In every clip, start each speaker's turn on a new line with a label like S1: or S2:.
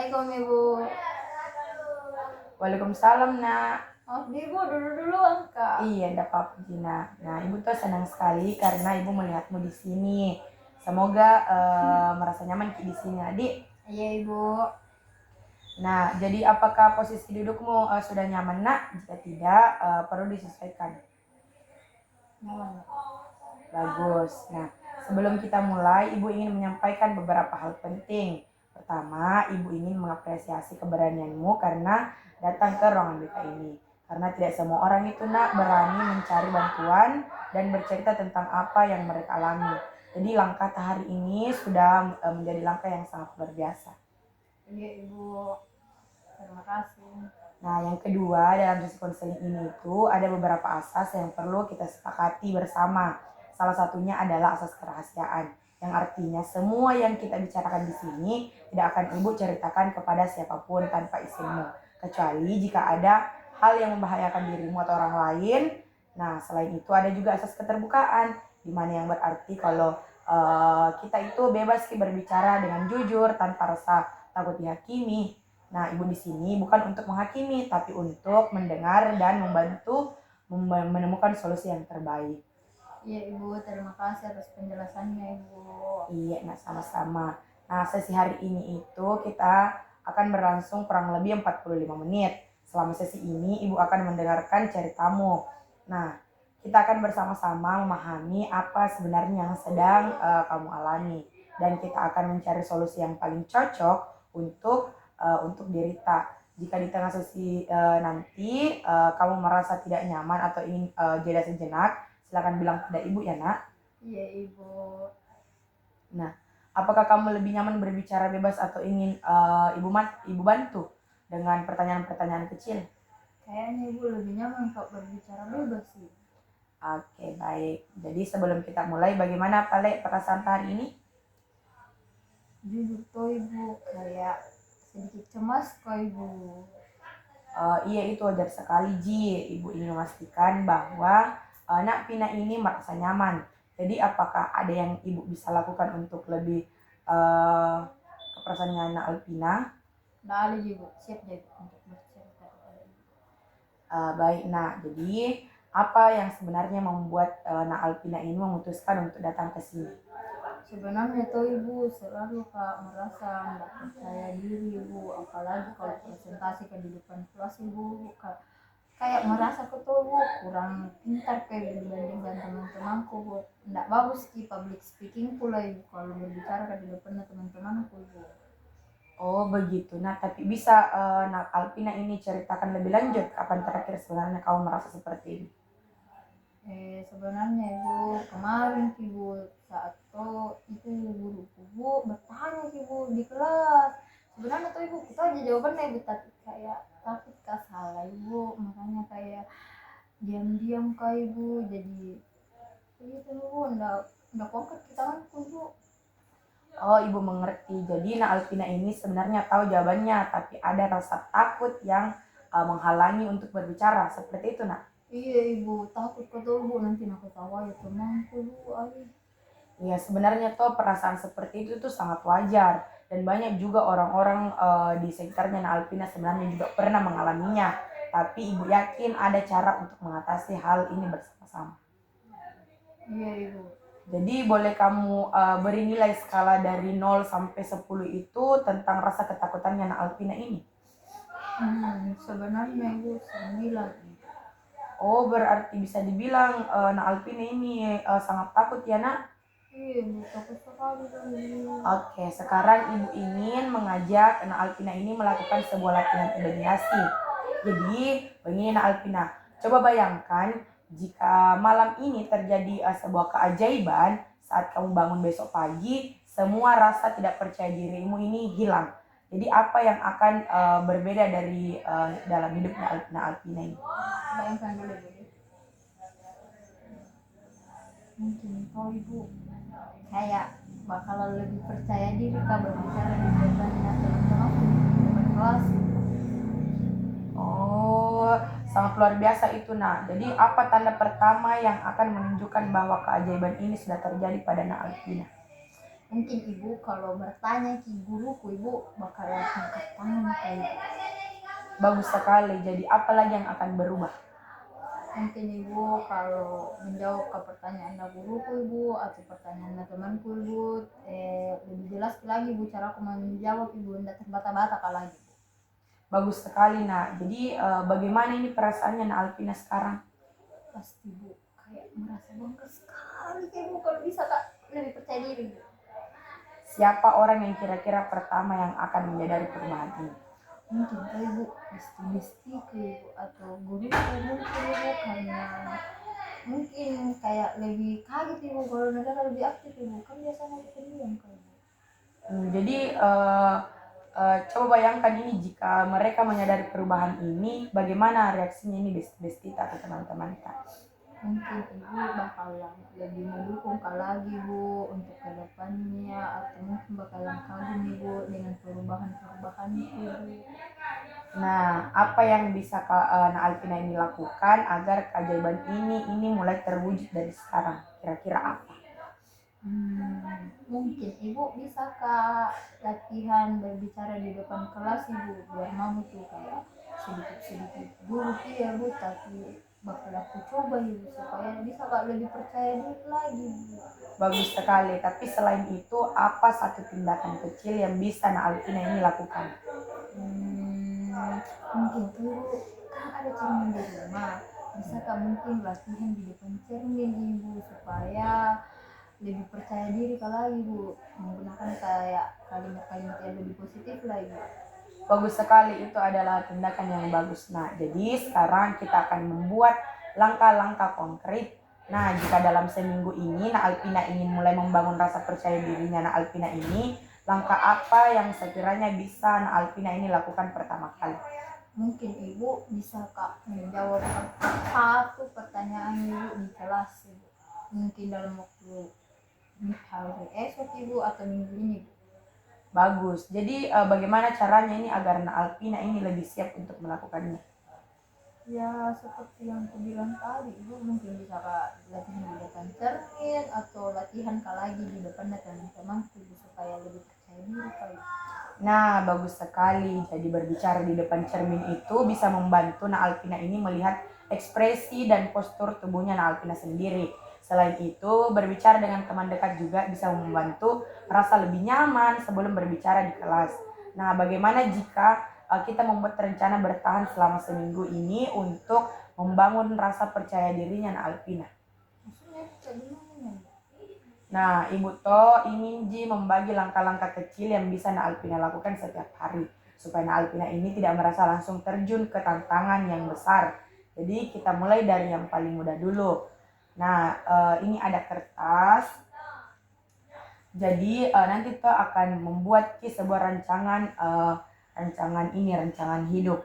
S1: Assalamualaikum Ibu.
S2: Waalaikumsalam, Nak.
S1: Maaf nih Ibu, dulu Kak.
S2: Iya, enggak apa-apa, Gina. Nah, Ibu tuh senang sekali karena Ibu melihatmu di sini. Semoga merasa nyaman di sini, Adik.
S1: Iya Ibu.
S2: Nah, jadi apakah posisi dudukmu sudah nyaman, Nak? Jika tidak, perlu disesuaikan.
S1: Nyaman.
S2: Bagus. Nah, sebelum kita mulai, Ibu ingin menyampaikan beberapa hal penting. Pertama, Ibu ingin mengapresiasi keberanianmu karena datang ke ruangan BK ini. Karena tidak semua orang itu, Nak, berani mencari bantuan dan bercerita tentang apa yang mereka alami. Jadi langkah hari ini sudah menjadi langkah yang sangat luar biasa.
S1: Iya Ibu. Terima kasih.
S2: Nah, yang kedua, dalam sesi konseling ini itu ada beberapa asas yang perlu kita sepakati bersama. Salah satunya adalah asas kerahasiaan, yang artinya semua yang kita bicarakan di sini tidak akan Ibu ceritakan kepada siapapun tanpa izinmu, kecuali jika ada hal yang membahayakan dirimu atau orang lain. Nah, selain itu ada juga asas keterbukaan, di mana yang berarti kalau kita itu bebas berbicara dengan jujur tanpa rasa takut dihakimi. Nah, Ibu di sini bukan untuk menghakimi, tapi untuk mendengar dan membantu menemukan solusi yang terbaik.
S1: Iya Ibu, terima kasih atas penjelasannya Ibu.
S2: Iya, nah sama-sama. Nah, sesi hari ini itu kita akan berlangsung kurang lebih 45 menit. Selama sesi ini, Ibu akan mendengarkan ceritamu. Nah, kita akan bersama-sama memahami apa sebenarnya yang sedang kamu alami. Dan kita akan mencari solusi yang paling cocok untuk Derita. Jika di tengah sesi nanti kamu merasa tidak nyaman atau ingin jeda sejenak, silakan bilang pada Ibu ya, Nak.
S1: Iya Ibu.
S2: Nah, apakah kamu lebih nyaman berbicara bebas atau ingin Ibu bantu dengan pertanyaan-pertanyaan kecil?
S1: Kayaknya Ibu lebih nyaman kalau berbicara bebas sih.
S2: Oke, baik. Jadi sebelum kita mulai, bagaimana Pale perasaan hari ini?
S1: Jujur tuh Ibu, kayak sedikit cemas kok Ibu.
S2: Iya, itu wajar sekali, Ji. Ibu ingin memastikan bahwa Nak Pina ini merasa nyaman. Jadi apakah ada yang Ibu bisa lakukan untuk lebih ke perasaannya Nak Alpina?
S1: Nah, ada Ibu, siap jadi untuk bercerita kepada Ibu.
S2: Baik, Nak. Jadi apa yang sebenarnya membuat Nak Alpina ini memutuskan untuk datang ke sini?
S1: Sebenarnya tuh Ibu selalu Kak merasa nggak percaya diri Ibu, apalagi kalau presentasi ke di depan kelas Ibu kayak merasa aku tuh Bu kurang pintar kayak dibandingkan teman-temanku Bu. Nggak bagus di public speaking pula Ibu kalau berbicara ke di depan teman-temanku Ibu.
S2: Oh begitu. Nah, tapi bisa Nak Alpina ini ceritakan lebih lanjut kapan terakhir sebenarnya kamu merasa seperti ini?
S1: Sebenarnya Ibu kemarin Ibu saat itu guruku Bu bertanya Ibu di kelas. Sebenarnya tuh Ibu kita aja jawabannya Ibu tapi kayak takut salah Ibu, makanya kayak diam-diam kak Ibu jadi itu Bu ndak konkret kita kan Ibu.
S2: Oh, Ibu mengerti. Jadi Nak Alpina ini sebenarnya tahu jawabannya, tapi ada rasa takut yang menghalangi untuk berbicara. Seperti itu, Nak?
S1: Iya Ibu takut kata Ibu nanti nak ketawa ya temanku Bu ayah.
S2: Ya, sebenarnya tuh perasaan seperti itu tuh sangat wajar dan banyak juga orang-orang di sekitarnya Nak Alpina sebenarnya juga pernah mengalaminya. Tapi Ibu yakin ada cara untuk mengatasi hal ini bersama-sama.
S1: Iya Ibu.
S2: Jadi boleh kamu beri nilai skala dari 0 sampai 10 itu tentang rasa ketakutannya Nak Alpina ini.
S1: Sebenarnya Ibu 9.
S2: Oh, berarti bisa dibilang Nak Alpina ini sangat takut ya, Nak?
S1: Iya Ibu takut sekali kan Ibu.
S2: Oke, sekarang Ibu ingin mengajak Nak Alpina ini melakukan sebuah latihan imajinasi. Jadi, begini Nak Alpina, coba bayangkan jika malam ini terjadi sebuah keajaiban saat kamu bangun besok pagi, semua rasa tidak percaya dirimu ini hilang. Jadi apa yang akan berbeda dari dalam hidupnya Nak Alpina ini?
S1: Bayangkan dulu Bu. Mungkin kau Ibu kayak bakalan lebih percaya diri kak berbicara di depan teman-teman di depan kelas.
S2: Oh, sangat luar biasa itu, Nak. Jadi apa tanda pertama yang akan menunjukkan bahwa keajaiban ini sudah terjadi pada Nak Alpina?
S1: Mungkin ibu kalau bertanya ke guruku, ibu bakalan angkat tangan kayak
S2: Bagus sekali. Jadi apa lagi yang akan berubah?
S1: mungkin ibu kalau menjawab ke pertanyaan guruku ibu atau pertanyaan temanku ibu lebih jelas lagi ibu cara aku menjawab ibu tidak terbata-bata lagi.
S2: Bagus sekali nak. Jadi bagaimana ini perasaannya nak Alvina sekarang?
S1: Pasti bu kayak merasa bangga sekali kayak bu kalau bisa kak lebih percaya diri bu.
S2: Siapa orang yang kira-kira pertama yang akan menyadari perubahan ini?
S1: Mungkin kali bu besti-besti ke ibu atau guru mungkin ibu karena mungkin kayak lebih kaget ibu kalau mereka lebih aktif ibu kan biasanya aku pendiam kali bu.
S2: Jadi coba bayangkan ini jika mereka menyadari perubahan ini, bagaimana reaksinya ini besti-besti atau teman-teman kita?
S1: Mungkin ibu bakalan lebih mendukung kak lagi bu untuk kedepannya atau mungkin bakalan kagum ibu dengan perubahan-perubahan itu bu.
S2: Nah, apa yang bisa Nak Alvina ini lakukan agar keajaiban ini mulai terwujud dari sekarang? Kira-kira apa?
S1: Mungkin ibu bisa kak latihan berbicara di depan kelas ibu biar mau tuh kayak sedikit-sedikit dulu ya bu tapi bakal aku coba ibu supaya bisa kak lebih percaya diri lagi bu.
S2: Bagus sekali. Tapi selain itu, apa satu tindakan kecil yang bisa Nak Alvina ini lakukan?
S1: Mungkin tuh ibu kan ada cermin di rumah bisa kak mungkin latihan di depan cermin ibu supaya lebih percaya diri lagi bu menggunakan kayak kalimat-kalimat yang lebih positif lagi.
S2: Bagus sekali, itu adalah tindakan yang bagus. Nah, jadi sekarang kita akan membuat langkah-langkah konkret. Nah, jika dalam seminggu ini Nak Alvina ingin mulai membangun rasa percaya dirinya Nak Alvina ini, langkah apa yang sekiranya bisa Nak Alvina ini lakukan pertama kali?
S1: Mungkin ibu bisa kak menjawab satu pertanyaan ibu di kelas ibu. Mungkin dalam waktu hari esok ibu atau minggu ini ibu.
S2: Bagus. Jadi bagaimana caranya ini agar Nak Alvina ini lebih siap untuk melakukannya?
S1: Ya seperti yang aku bilang tadi ibu mungkin bisa kak latihan di depan cermin atau latihan kak lagi di depan teman-teman ibu supaya lebih percaya diri kali.
S2: Nah, bagus sekali. Jadi berbicara di depan cermin itu bisa membantu Nak Alvina ini melihat ekspresi dan postur tubuhnya Nak Alvina sendiri. Selain itu, berbicara dengan teman dekat juga bisa membantu merasa lebih nyaman sebelum berbicara di kelas. Nah, bagaimana jika kita membuat rencana bertahan selama seminggu ini untuk membangun rasa percaya dirinya Nak Alvina?
S1: Maksudnya kayak gimana?
S2: Nah, Ibu To ingin membagi langkah-langkah kecil yang bisa Nak Alvina lakukan setiap hari. Supaya Nak Alvina ini tidak merasa langsung terjun ke tantangan yang besar. Jadi kita mulai dari yang paling mudah dulu. Nah, ini ada kertas. Jadi nanti To akan membuat sebuah rancangan rancangan hidup.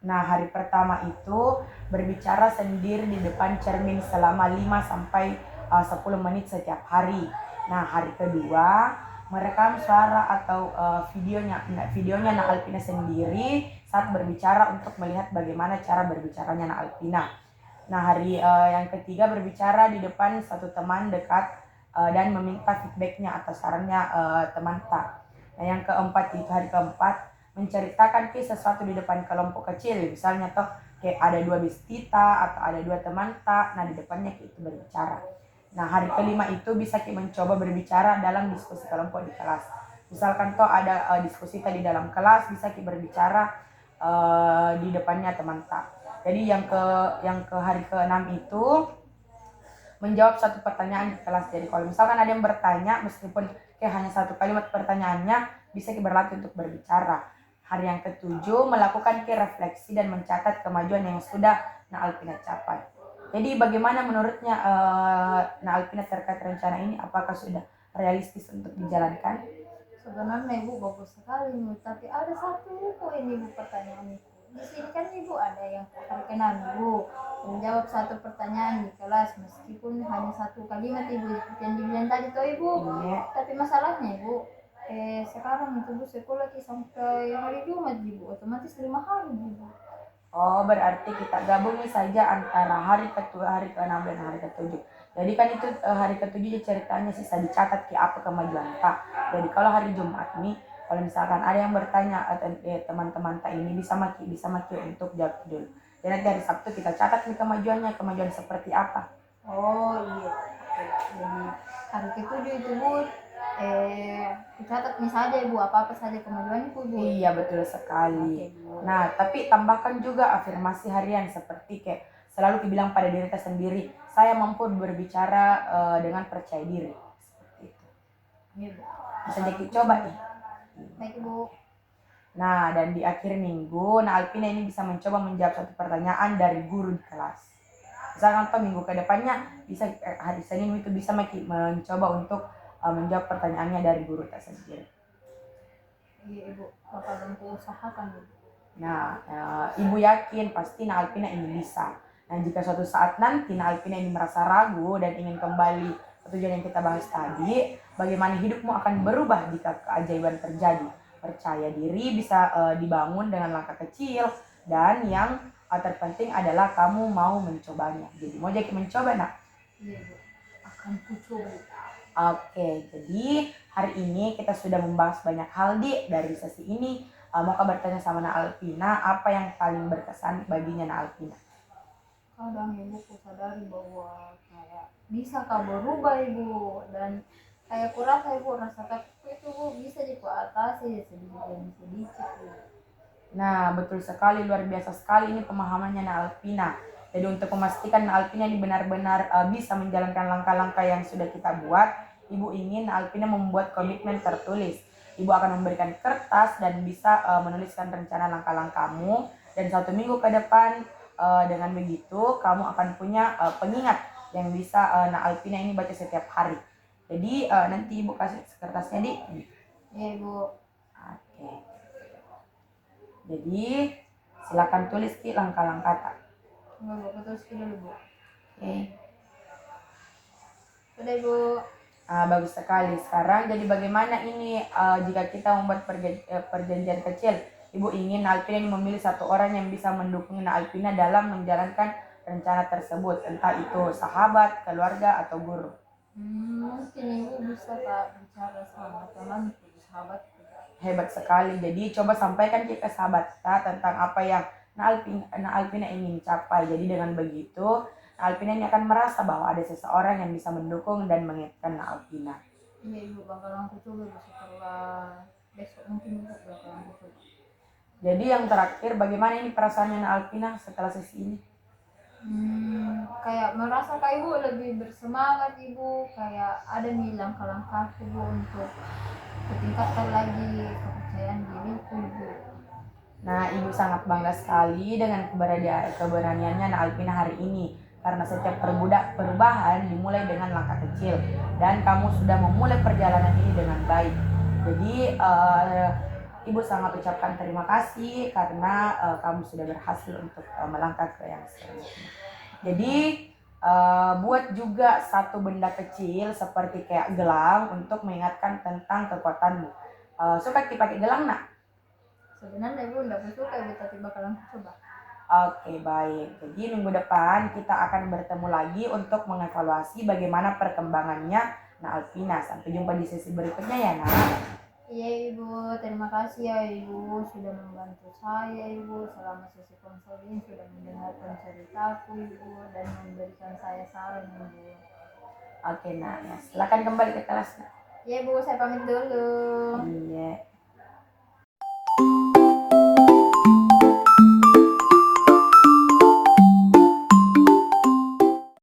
S2: Nah, hari pertama itu berbicara sendiri di depan cermin selama 5 sampai 10 menit setiap hari. Nah, hari kedua merekam suara atau videonya Nak Alvina sendiri saat berbicara untuk melihat bagaimana cara berbicaranya Nak Alvina. Nah, hari yang ketiga berbicara di depan satu teman dekat dan meminta feedbacknya atau sarannya teman tak. Nah, yang keempat itu hari keempat menceritakan sesuatu di depan kelompok kecil, misalnya toh kayak ada 2 bestita atau ada 2 teman tak, nah di depannya kita berbicara. Nah, hari kelima itu bisa kita mencoba berbicara dalam diskusi kelompok di kelas. Misalkan toh ada diskusi tadi dalam kelas, bisa kita berbicara di depannya teman tak. Jadi yang ke hari ke-6 itu menjawab satu pertanyaan di kelas. Jadi kalau misalkan ada yang bertanya, meskipun kayak hanya satu kalimat pertanyaannya, bisa kita berlatih untuk berbicara. Hari yang ketujuh melakukan refleksi dan mencatat kemajuan yang sudah Nak Alvina capai. Jadi bagaimana menurutnya Nak Alvina terkait rencana ini? Apakah sudah realistis untuk dijalankan?
S1: Sebenarnya ibu bagus sekali ibu, tapi ada satu poin ibu pertanyaan itu. Di sini kan ibu ada yang terkenal ibu menjawab satu pertanyaan di kelas meskipun hanya satu kalimat ibu yang dibilang tadi tuh ibu.
S2: Iya.
S1: Tapi masalahnya ibu sekarang itu bu sekolah sampai hari Jumat ibu otomatis 5 hari ibu.
S2: Oh, berarti kita gabungin saja antara hari ke-6 dan hari ke-7. Jadi kan itu hari ketujuh ceritanya sisa dicatat ke apa kemajuan tak. Jadi kalau hari Jumat nih, kalau misalkan ada yang bertanya teman-teman tak ini bisa maki untuk jawab dulu. Dan nanti hari Sabtu kita catat nih kemajuan seperti apa.
S1: Oh iya, oke. Jadi hari ketujuh itu Bu, dicatat saja Ibu apa saja kemajuan itu Bu.
S2: Iya betul sekali.
S1: Oke Bu.
S2: Nah tapi tambahkan juga afirmasi harian seperti kayak selalu dibilang pada diri kita sendiri, saya mampu berbicara dengan percaya diri. Seperti itu.
S1: Iya Bu.
S2: Bisa jadi coba nih.
S1: Baik Bu.
S2: Nah dan di akhir minggu, nah Alpina ini bisa mencoba menjawab satu pertanyaan dari guru di kelas. Misalkan atau minggu ke depannya bisa hari Senin itu bisa mencoba untuk menjawab pertanyaannya dari guru tersebut.
S1: Iya Ibu, bakal bantu usahakan Bu.
S2: Nah, Ibu yakin pasti Alpina ini bisa. Nah, jika suatu saat nanti Alpina ini merasa ragu dan ingin kembali ke tujuan yang kita bahas tadi, bagaimana hidupmu akan berubah jika keajaiban terjadi. Percaya diri bisa dibangun dengan langkah kecil dan yang terpenting adalah kamu mau mencobanya. Jadi mau jadi mencoba nak?
S1: Iya Bu, akan kucoba.
S2: Oke, jadi hari ini kita sudah membahas banyak hal dari sesi ini. Mau bertanya sama Na Alpina, apa yang paling berkesan baginya Na Alpina?
S1: Kadang Ibu sadari bahwa kayak bisa kah berubah Ibu, dan kayak kurasa Ibu rasa takut itu Bu bisa atasi sedikit demi sedikit Bu.
S2: Nah, betul sekali, luar biasa sekali ini pemahamannya Na Alpina. Jadi untuk memastikan Na Alpina ini benar-benar bisa menjalankan langkah-langkah yang sudah kita buat, Ibu ingin Na Alpina membuat komitmen tertulis. Ibu akan memberikan kertas dan bisa menuliskan rencana langkah-langkahmu, dan 1 minggu ke depan dengan begitu kamu akan punya pengingat yang bisa Na Alpina ini baca setiap hari. Jadi nanti Ibu kasih kertasnya di.
S1: Iya Ibu.
S2: Oke. Jadi silakan tulis di langkah-langkah tak.
S1: Enggak Bu, betul dulu Bu.
S2: Oke.
S1: Sudah Ibu.
S2: Bagus sekali. Sekarang jadi bagaimana ini jika kita membuat perjanjian kecil? Ibu ingin Alpina ini memilih satu orang yang bisa mendukung Alpina dalam menjalankan rencana tersebut, entah itu sahabat, keluarga, atau guru.
S1: Mungkin Ibu bisa Kak bicara sama teman sahabat.
S2: Hebat sekali. Jadi coba sampaikan ke sahabat kita tentang apa yang Alpina ingin capai. Jadi dengan begitu Alpina ini akan merasa bahwa ada seseorang yang bisa mendukung dan mengingatkan Alpina.
S1: Iya Ibu, bakalan aku coba setelah besok mungkin Ibu bakalan aku coba.
S2: Jadi yang terakhir, bagaimana ini perasaannya Alpina setelah sesi ini?
S1: Kayak merasa kayak Ibu lebih bersemangat Ibu, kayak ada nih langkah-langkah Ibu untuk tingkatkan lagi kepercayaan diriku Ibu.
S2: Nah, Ibu sangat bangga sekali dengan keberaniannya Alpina hari ini. Karena setiap perubahan dimulai dengan langkah kecil. Dan kamu sudah memulai perjalanan ini dengan baik. Jadi, Ibu sangat ucapkan terima kasih karena kamu sudah berhasil untuk melangkah ke yang selanjutnya. Jadi, buat juga satu benda kecil seperti kayak gelang untuk mengingatkan tentang kekuatanmu. Suka dipakai gelang nak?
S1: Sebenarnya Ibu enggak suka Ibu, tapi bakalan aku coba.
S2: Oke, baik. Jadi minggu depan kita akan bertemu lagi untuk mengevaluasi bagaimana perkembangannya Alpina. Sampai jumpa di sesi berikutnya ya, Nak.
S1: Iya Ibu, terima kasih ya Ibu sudah membantu saya Ibu selama sesi konseling, sudah mendengarkan ceritaku Ibu dan memberikan saya saran Ibu.
S2: Oke, Nak. Ya, silakan kembali ke kelas, Nak.
S1: Iya Bu, saya pamit dulu.
S2: Iya.